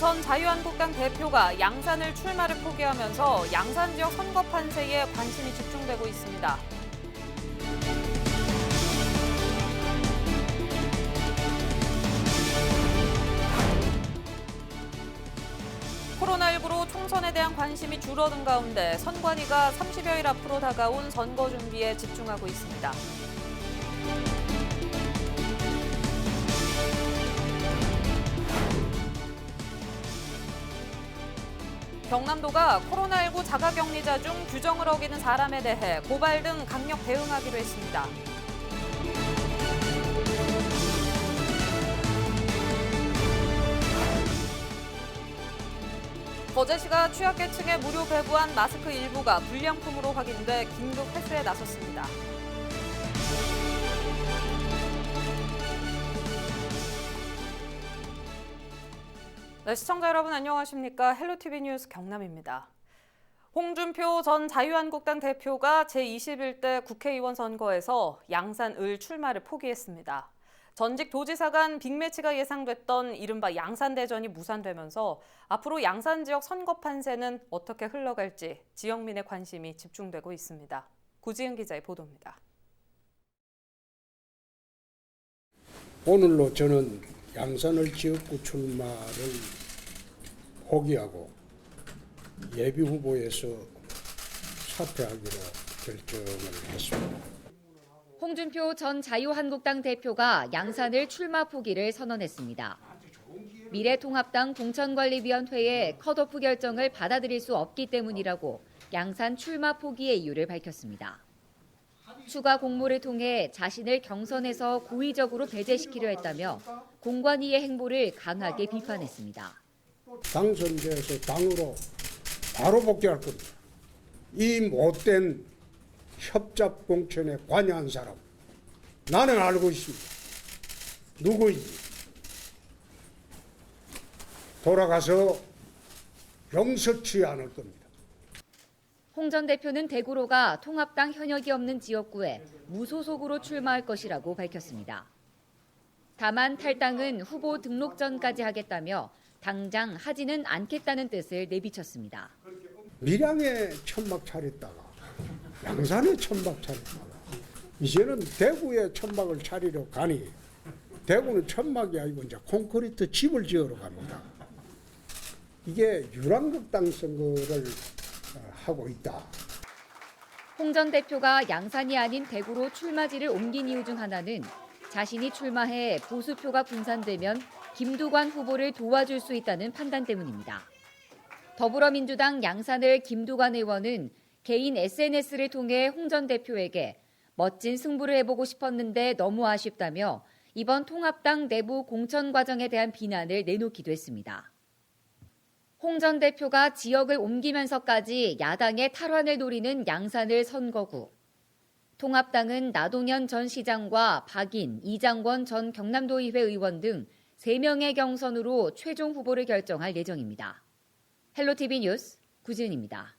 전 자유한국당 대표가 양산을 출마를 포기하면서 양산 지역 선거 판세에 관심이 집중되고 있습니다. 코로나19로 총선에 대한 관심이 줄어든 가운데 선관위가 30여일 앞으로 다가온 선거 준비에 집중하고 있습니다. 경남도가 코로나19 자가격리자 중 규정을 어기는 사람에 대해 고발 등 강력 대응하기로 했습니다. 거제시가 취약계층에 무료 배부한 마스크 일부가 불량품으로 확인돼 긴급 회수에 나섰습니다. 네, 시청자 여러분 안녕하십니까? 헬로티비 뉴스 경남입니다. 홍준표 전 자유한국당 대표가 제21대 국회의원 선거에서 양산 을 출마를 포기했습니다. 전직 도지사 간 빅매치가 예상됐던 이른바 양산대전이 무산되면서 앞으로 양산 지역 선거 판세는 어떻게 흘러갈지 지역민의 관심이 집중되고 있습니다. 구지은 기자의 보도입니다. 오늘로 저는 양산을 지역구 출마를 포기하고 예비 후보에서 사퇴하기로 결정을 했습니다. 홍준표 전 자유한국당 대표가 양산을 출마 포기를 선언했습니다. 미래통합당 공천관리위원회의 컷오프 결정을 받아들일 수 없기 때문이라고 양산 출마 포기의 이유를 밝혔습니다. 추가 공모를 통해 자신을 경선에서 고의적으로 배제시키려 했다며 공관위의 행보를 강하게 비판했습니다. 당선돼서 당으로 바로 복귀할 겁니다. 이 못된 협잡 공천에 관여한 사람 나는 알고 있습니다. 누구인지 돌아가서 용서치 않을 겁니다. 홍 전 대표는 대구로가 통합당 현역이 없는 지역구에 무소속으로 출마할 것이라고 밝혔습니다. 다만 탈당은 후보 등록 전까지 하겠다며 당장 하지는 않겠다는 뜻을 내비쳤습니다. 밀양에 천막 차렸다가 양산에 천막 차렸다가 이제는 대구에 천막을 차리러 가니 대구는 천막이 아니고 이제 콘크리트 집을 지으러 갑니다. 이게 유랑극당 선거를 하고 있다. 홍 전 대표가 양산이 아닌 대구로 출마지를 옮긴 이유 중 하나는 자신이 출마해 보수표가 분산되면 김두관 후보를 도와줄 수 있다는 판단 때문입니다. 더불어민주당 양산을 김두관 의원은 개인 SNS를 통해 홍 전 대표에게 멋진 승부를 해보고 싶었는데 너무 아쉽다며 이번 통합당 내부 공천 과정에 대한 비난을 내놓기도 했습니다. 홍 전 대표가 지역을 옮기면서까지 야당의 탈환을 노리는 양산을 선거구. 통합당은 나동현 전 시장과 박인, 이장권 전 경남도의회 의원 등 3명의 경선으로 최종 후보를 결정할 예정입니다. 헬로티비 뉴스 구지은입니다.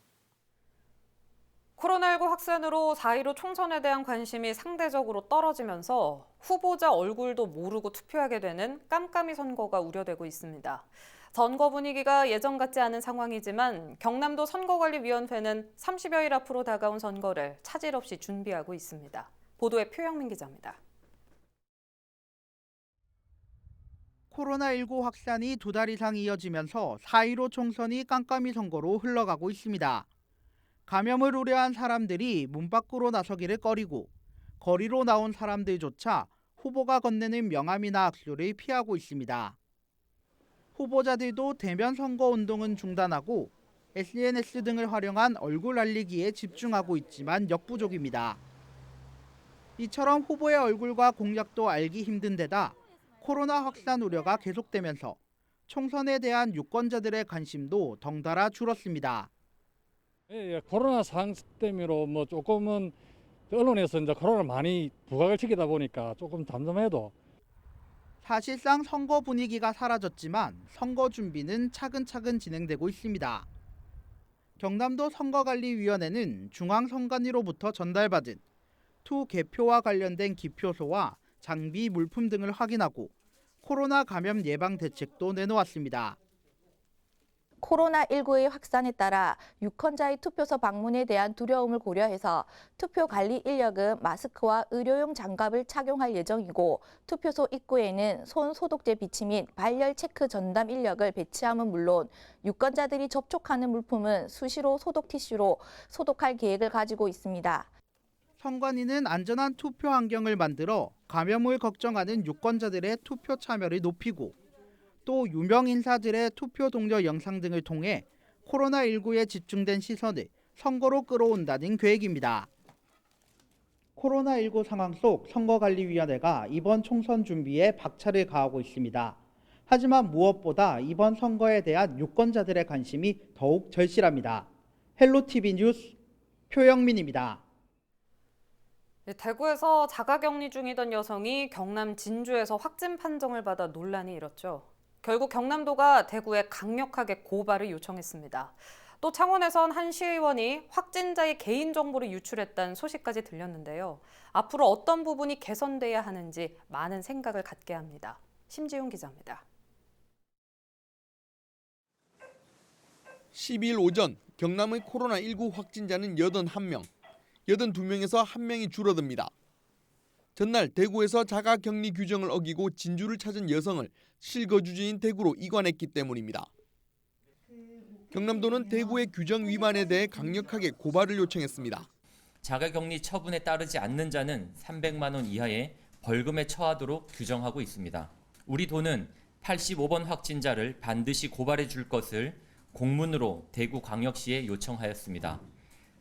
코로나19 확산으로 4.15 총선에 대한 관심이 상대적으로 떨어지면서 후보자 얼굴도 모르고 투표하게 되는 깜깜이 선거가 우려되고 있습니다. 선거 분위기가 예전 같지 않은 상황이지만 경남도 선거관리위원회는 30여일 앞으로 다가온 선거를 차질 없이 준비하고 있습니다. 보도에 표영민 기자입니다. 코로나19 확산이 2달 이상 이어지면서 4.15 총선이 깜깜이 선거로 흘러가고 있습니다. 감염을 우려한 사람들이 문 밖으로 나서기를 꺼리고 거리로 나온 사람들조차 후보가 건네는 명함이나 악수를 피하고 있습니다. 후보자들도 대면 선거 운동은 중단하고 SNS 등을 활용한 얼굴 알리기에 집중하고 있지만 역부족입니다. 이처럼 후보의 얼굴과 공약도 알기 힘든 데다 코로나 확산 우려가 계속되면서 총선에 대한 유권자들의 관심도 덩달아 줄었습니다. 코로나 상황 때문에 조금은 언론에서 이제 코로나를 많이 부각을 시키다 보니까 조금 잠잠해도 사실상 선거 분위기가 사라졌지만 선거 준비는 차근차근 진행되고 있습니다. 경남도 선거관리위원회는 중앙선관위로부터 전달받은 투 개표와 관련된 기표소와 장비, 물품 등을 확인하고 코로나 감염 예방 대책도 내놓았습니다. 코로나19의 확산에 따라 유권자의 투표소 방문에 대한 두려움을 고려해서 투표 관리 인력은 마스크와 의료용 장갑을 착용할 예정이고 투표소 입구에는 손 소독제 비치 및 발열 체크 전담 인력을 배치함은 물론 유권자들이 접촉하는 물품은 수시로 소독 티슈로 소독할 계획을 가지고 있습니다. 선관위는 안전한 투표 환경을 만들어 감염을 걱정하는 유권자들의 투표 참여를 높이고 또 유명 인사들의 투표 동료 영상 등을 통해 코로나19에 집중된 시선을 선거로 끌어온다는 계획입니다. 코로나19 상황 속 선거관리위원회가 이번 총선 준비에 박차를 가하고 있습니다. 하지만 무엇보다 이번 선거에 대한 유권자들의 관심이 더욱 절실합니다. 헬로티비 뉴스 표영민입니다. 대구에서 자가격리 중이던 여성이 경남 진주에서 확진 판정을 받아 논란이 일었죠. 결국 경남도가 대구에 강력하게 고발을 요청했습니다. 또 창원에선 한 시의원이 확진자의 개인정보를 유출했다는 소식까지 들렸는데요. 앞으로 어떤 부분이 개선돼야 하는지 많은 생각을 갖게 합니다. 심지훈 기자입니다. 12일 오전 경남의 코로나19 확진자는 81명, 82명에서 1명이 줄어듭니다. 전날 대구에서 자가격리 규정을 어기고 진주를 찾은 여성을 실거주지인 대구로 이관했기 때문입니다. 경남도는 대구의 규정 위반에 대해 강력하게 고발을 요청했습니다. 자가격리 처분에 따르지 않는 자는 300만 원 이하의 벌금에 처하도록 규정하고 있습니다. 우리 도는 85번 확진자를 반드시 고발해 줄 것을 공문으로 대구광역시에 요청하였습니다.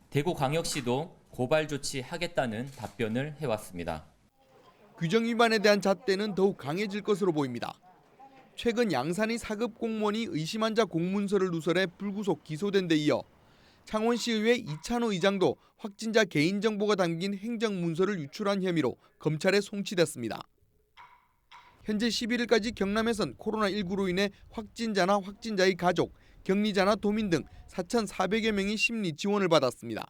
대구광역시도 고발 조치하겠다는 답변을 해왔습니다. 규정 위반에 대한 잣대는 더욱 강해질 것으로 보입니다. 최근 양산의 사급 공무원이 의심 환자 공문서를 누설해 불구속 기소된 데 이어 창원시의회 이찬호 의장도 확진자 개인정보가 담긴 행정문서를 유출한 혐의로 검찰에 송치됐습니다. 현재 11일까지 경남에선 코로나19로 인해 확진자나 확진자의 가족, 격리자나 도민 등 4,400여 명이 심리 지원을 받았습니다.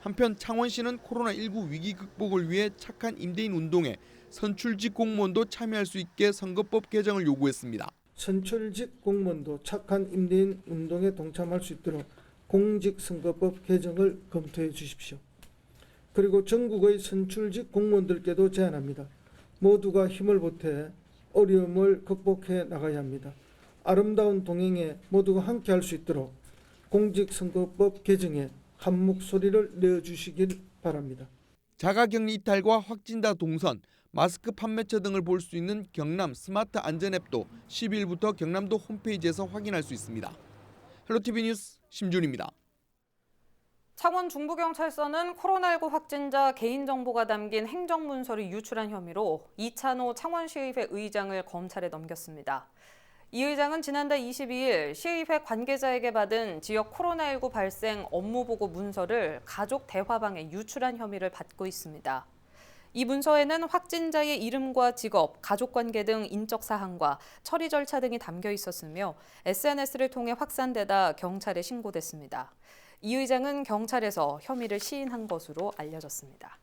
한편 창원시는 코로나19 위기 극복을 위해 착한 임대인 운동에 선출직 공무원도 참여할 수 있게 선거법 개정을 요구했습니다. 선출직 공무원도 착한 임대인 운동에 동참할 수 있도록 공직선거법 개정을 검토해 주십시오. 그리고 전국의 선출직 공무원들께도 제안합니다. 모두가 힘을 보태 어려움을 극복해 나가야 합니다. 아름다운 동행에 모두가 함께 할 수 있도록 공직선거법 개정에 한 목소리를 내어주시길 바랍니다. 자가격리 이탈과 확진자 동선, 마스크 판매처 등을 볼 수 있는 경남 스마트 안전앱도 10일부터 경남도 홈페이지에서 확인할 수 있습니다. 헬로티비 뉴스 심준입니다. 창원 중부경찰서는 코로나19 확진자 개인정보가 담긴 행정문서를 유출한 혐의로 이찬호 창원시의회 의장을 검찰에 넘겼습니다. 이 의장은 지난달 22일 시의회 관계자에게 받은 지역 코로나19 발생 업무보고 문서를 가족 대화방에 유출한 혐의를 받고 있습니다. 이 문서에는 확진자의 이름과 직업, 가족관계 등 인적 사항과 처리 절차 등이 담겨 있었으며 SNS를 통해 확산되다 경찰에 신고됐습니다. 이 의장은 경찰에서 혐의를 시인한 것으로 알려졌습니다.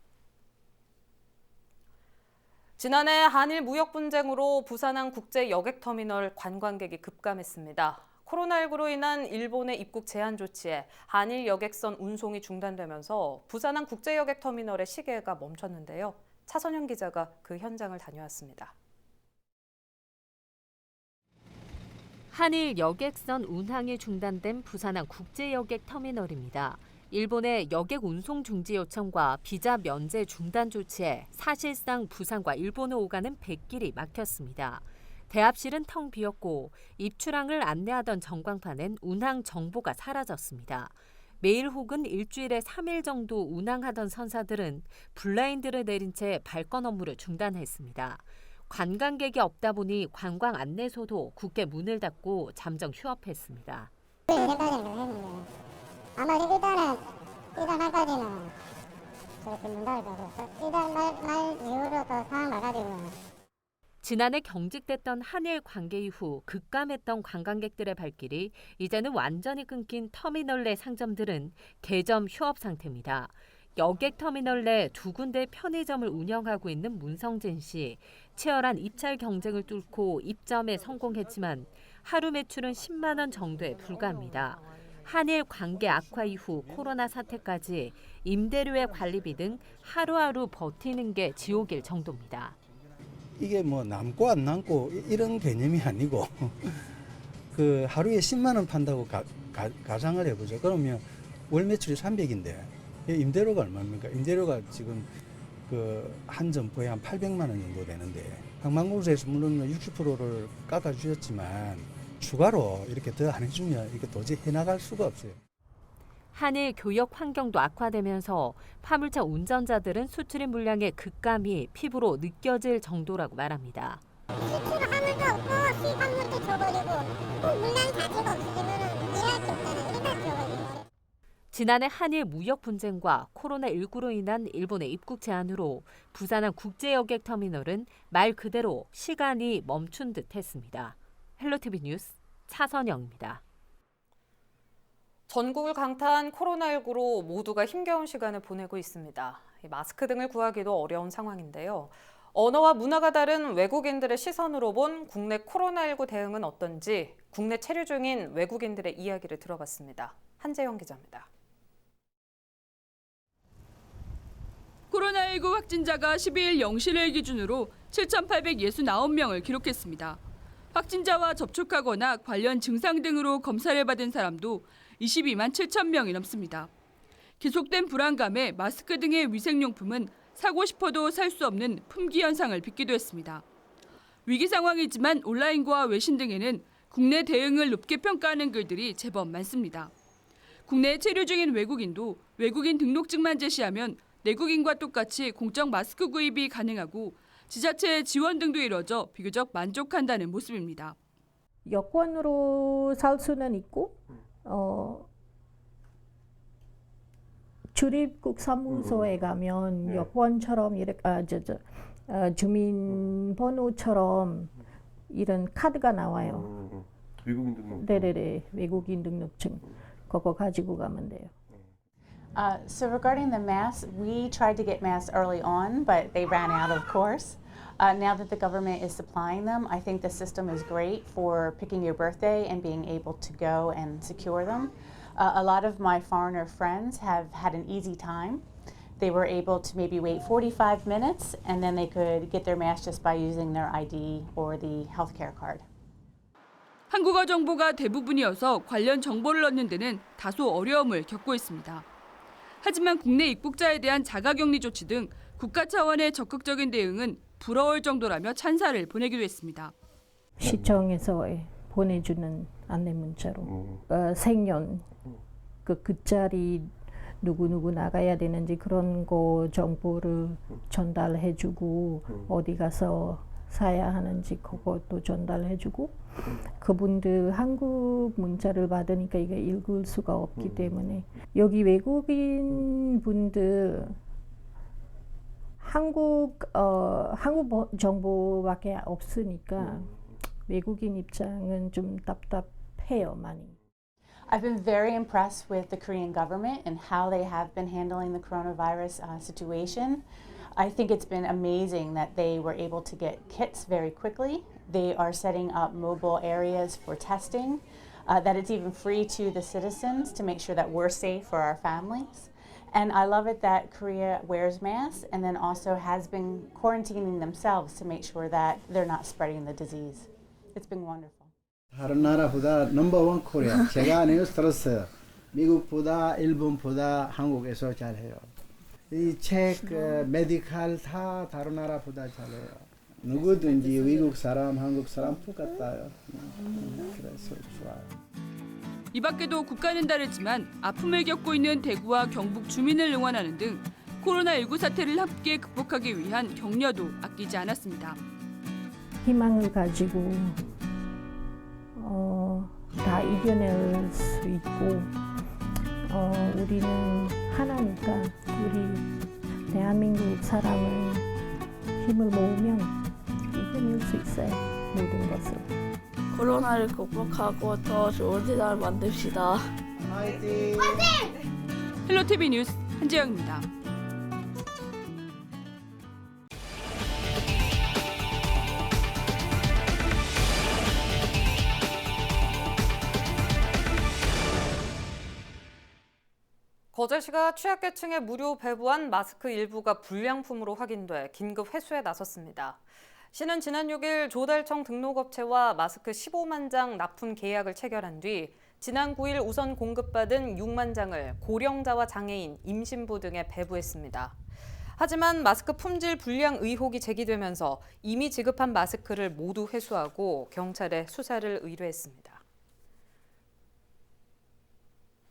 지난해 한일 무역 분쟁으로 부산항 국제 여객터미널 관광객이 급감했습니다. 코로나19로 인한 일본의 입국 제한 조치에 한일 여객선 운송이 중단되면서 부산항 국제 여객터미널의 시계가 멈췄는데요. 차선영 기자가 그 현장을 다녀왔습니다. 한일 여객선 운항이 중단된 부산항 국제 여객터미널입니다. 일본의 여객 운송 중지 요청과 비자 면제 중단 조치에 사실상 부산과 일본을 오가는 백길이 막혔습니다. 대합실은 텅 비었고 입출항을 안내하던 전광판엔 운항 정보가 사라졌습니다. 매일 혹은 일주일에 3일 정도 운항하던 선사들은 블라인드를 내린 채 발권 업무를 중단했습니다. 관광객이 없다 보니 관광 안내소도 굳게 문을 닫고 잠정 휴업했습니다. 아마 일단은 이달 말까지는 저렇게 문 닫을 것 같아서 이달 말 이후로 또 상황 봐가지고. 지난해 경직됐던 한일 관계 이후 급감했던 관광객들의 발길이 이제는 완전히 끊긴 터미널 내 상점들은 개점 휴업 상태입니다. 여객 터미널 내 2군데 편의점을 운영하고 있는 문성진 씨. 치열한 입찰 경쟁을 뚫고 입점에 성공했지만 하루 매출은 10만 원 정도에 불과합니다. 한일 관계 악화 이후 코로나 사태까지 임대료의 관리비 등 하루하루 버티는 게 지옥일 정도입니다. 이게 뭐 남고 안 남고 이런 개념이 아니고 그 하루에 10만 원 판다고 가상을 해보죠. 그러면 월 매출이 300인데 임대료가 얼마입니까? 임대료가 지금 그 한 점포에 한 800만 원 정도 되는데 관광공사에서 물론 60%를 깎아주셨지만 추가로 이렇게 더 안 해주면 이게 도저히 해나갈 수가 없어요. 한일 교역 환경도 악화되면서 화물차 운전자들은 수출입 물량의 급감이 피부로 느껴질 정도라고 말합니다. 수출 화물도 없고 수입 화물도 줘버리고 물량 자체가 없으면 일할 게 없잖아요. 일단 줘버리고. 지난해 한일 무역 분쟁과 코로나19로 인한 일본의 입국 제한으로 부산항 국제여객 터미널은 말 그대로 시간이 멈춘 듯 했습니다. 헬로티비 뉴스 차선영입니다. 전국을 강타한 코로나19로 모두가 힘겨운 시간을 보내고 있습니다. 마스크 등을 구하기도 어려운 상황인데요. 언어와 문화가 다른 외국인들의 시선으로 본 국내 코로나19 대응은 어떤지 국내 체류 중인 외국인들의 이야기를 들어봤습니다. 한재영 기자입니다. 코로나19 확진자가 12일 0시를 기준으로 7,869명을 기록했습니다. 확진자와 접촉하거나 관련 증상 등으로 검사를 받은 사람도 22만 7천 명이 넘습니다. 계속된 불안감에 마스크 등의 위생용품은 사고 싶어도 살 수 없는 품귀 현상을 빚기도 했습니다. 위기 상황이지만 온라인과 외신 등에는 국내 대응을 높게 평가하는 글들이 제법 많습니다. 국내에 체류 중인 외국인도 외국인 등록증만 제시하면 내국인과 똑같이 공적 마스크 구입이 가능하고 지자체의 지원 등도 이뤄져 비교적 만족한다는 모습입니다. 여권으로 살 수는 있고 출입국 사무소에 가면 여권처럼 이렇게 주민번호처럼 이런 카드가 나와요. 외국인 등록증. 네네네, 외국인 등록증 그거 가지고 가면 돼요. So regarding the masks, we tried to get masks early on, but they ran out, of course. Now that the government is supplying them, I think the system is great for picking your birthday and being able to go and secure them. A lot of my foreigner friends have had an easy time. They were able to maybe wait 45 minutes and then they could get their mask just by using their ID or the healthcare card. 한국어 정보가 대부분이어서 관련 정보를 얻는 데는 다소 어려움을 겪고 있습니다. 하지만 국내 입국자에 대한 자가격리 조치 등 국가 차원의 적극적인 대응은 부러울 정도라며 찬사를 보내기도 했습니다. 시청에서 보내주는 안내 문자로 생년 그 자리 누구 나가야 되는지 그런 거 정보를 전달해주고 어디 가서 사야 하는지 그것도 전달해주고 그분들 한국 문자를 받으니까 이게 읽을 수가 없기 때문에 여기 외국인 분들 한국 정보밖에 없으니까 외국인 입장은 좀 답답해요, 많이. I've been very impressed with the Korean government and how they have been handling the coronavirus situation. I think it's been amazing that they were able to get kits very quickly. They are setting up mobile areas for testing, that it's even free to the citizens to make sure that we're safe for our families. And I love it that Korea wears masks and then also has been quarantining themselves to make sure that they're not spreading the disease. It's been wonderful. 다른 나라보다 넘버원 코리아. 제가 뉴스 들었어요. 미국보다 일본보다 한국에서 잘해요. 이 책, 메디칼 다 다른 나라보다 잘해요. 누구든지 외국 사람, 한국 사람 똑같아요. 그래서 좋아요. 이 밖에도 국가는 다르지만 아픔을 겪고 있는 대구와 경북 주민을 응원하는 등 코로나19 사태를 함께 극복하기 위한 격려도 아끼지 않았습니다. 희망을 가지고 다 이겨낼 수 있고 우리는 하나니까 우리 대한민국 사람은 힘을 모으면 이겨낼 수 있어요. 모든 것을. 코로나를 극복하고 더 좋은 세상을 만듭시다. 화이팅! 헬로티비 뉴스 한재영입니다. 거제시가 취약계층에 무료 배부한 마스크 일부가 불량품으로 확인돼 긴급 회수에 나섰습니다. 시는 지난 6일 조달청 등록업체와 마스크 15만 장 납품 계약을 체결한 뒤 지난 9일 우선 공급받은 6만 장을 고령자와 장애인, 임신부 등에 배부했습니다. 하지만 마스크 품질 불량 의혹이 제기되면서 이미 지급한 마스크를 모두 회수하고 경찰에 수사를 의뢰했습니다.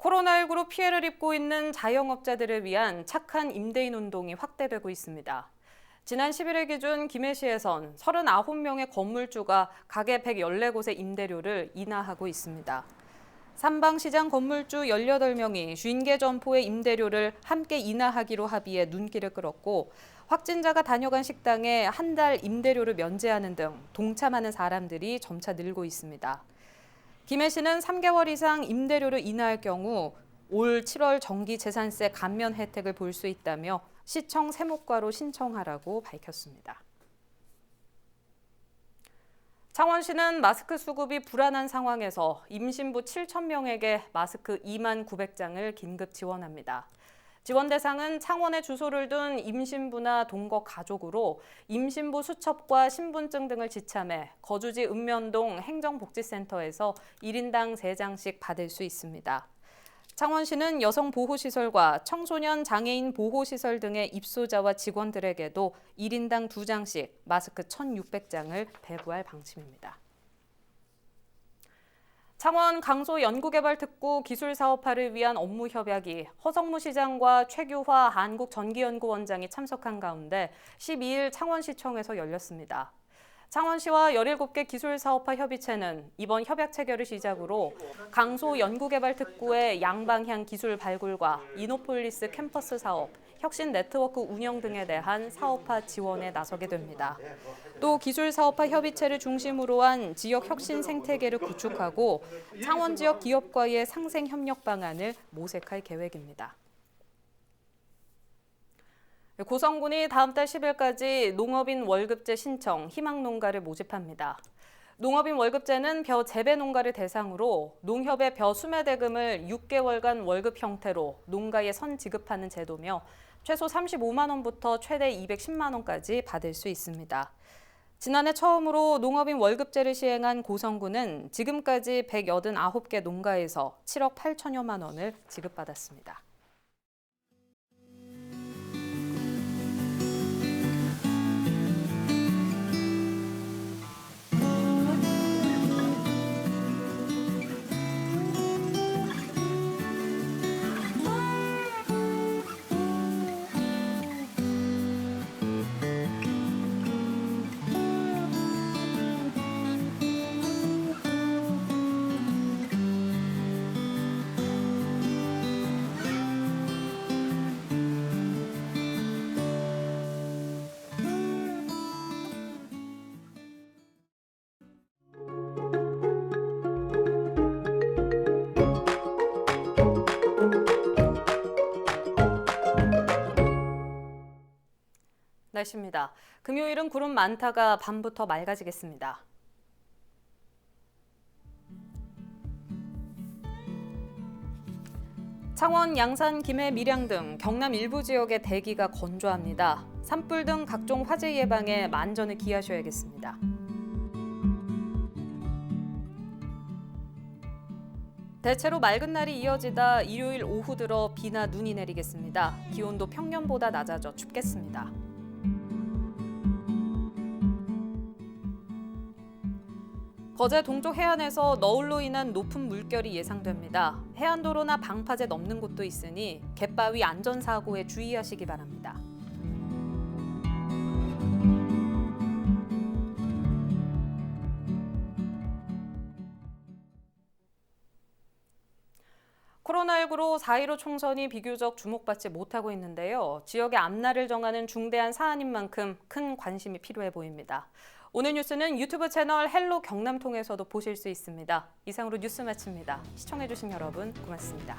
코로나19로 피해를 입고 있는 자영업자들을 위한 착한 임대인 운동이 확대되고 있습니다. 지난 11일 기준 김해시에선 39명의 건물주가 가게 114곳의 임대료를 인하하고 있습니다. 삼방시장 건물주 18명이 50개 점포의 임대료를 함께 인하하기로 합의해 눈길을 끌었고 확진자가 다녀간 식당에 한 달 임대료를 면제하는 등 동참하는 사람들이 점차 늘고 있습니다. 김해시는 3개월 이상 임대료를 인하할 경우 올 7월 정기재산세 감면 혜택을 볼 수 있다며 시청 세무과로 신청하라고 밝혔습니다. 창원시는 마스크 수급이 불안한 상황에서 임신부 7,000명에게 마스크 2만 900장을 긴급 지원합니다. 지원 대상은 창원에 주소를 둔 임신부나 동거 가족으로 임신부 수첩과 신분증 등을 지참해 거주지 읍면동 행정복지센터에서 1인당 3장씩 받을 수 있습니다. 창원시는 여성보호시설과 청소년 장애인 보호시설 등의 입소자와 직원들에게도 1인당 2장씩 마스크 1,600장을 배부할 방침입니다. 창원 강소연구개발특구 기술사업화를 위한 업무 협약이 허성무 시장과 최규화 한국전기연구원장이 참석한 가운데 12일 창원시청에서 열렸습니다. 창원시와 17개 기술사업화 협의체는 이번 협약 체결을 시작으로 강소연구개발특구의 양방향 기술 발굴과 이노폴리스 캠퍼스 사업, 혁신 네트워크 운영 등에 대한 사업화 지원에 나서게 됩니다. 또 기술사업화 협의체를 중심으로 한 지역 혁신 생태계를 구축하고 창원 지역 기업과의 상생 협력 방안을 모색할 계획입니다. 고성군이 다음 달 10일까지 농업인 월급제 신청 희망농가를 모집합니다. 농업인 월급제는 벼 재배 농가를 대상으로 농협의 벼 수매 대금을 6개월간 월급 형태로 농가에 선 지급하는 제도며 최소 35만 원부터 최대 210만 원까지 받을 수 있습니다. 지난해 처음으로 농업인 월급제를 시행한 고성군은 지금까지 189개 농가에서 7억 8천여만 원을 지급받았습니다. 날씨입니다. 금요일은 구름 많다가 밤부터 맑아지겠습니다. 창원, 양산, 김해, 밀양 등 경남 일부 지역의 대기가 건조합니다. 산불 등 각종 화재 예방에 만전을 기하셔야겠습니다. 대체로 맑은 날이 이어지다 일요일 오후 들어 비나 눈이 내리겠습니다. 기온도 평년보다 낮아져 춥겠습니다. 거제 동쪽 해안에서 너울로 인한 높은 물결이 예상됩니다. 해안도로나 방파제 넘는 곳도 있으니 갯바위 안전사고에 주의하시기 바랍니다. 코로나19로 4.15 총선이 비교적 주목받지 못하고 있는데요. 지역의 앞날을 정하는 중대한 사안인 만큼 큰 관심이 필요해 보입니다. 오늘 뉴스는 유튜브 채널 헬로 경남 통해서도 보실 수 있습니다. 이상으로 뉴스 마칩니다. 시청해주신 여러분 고맙습니다.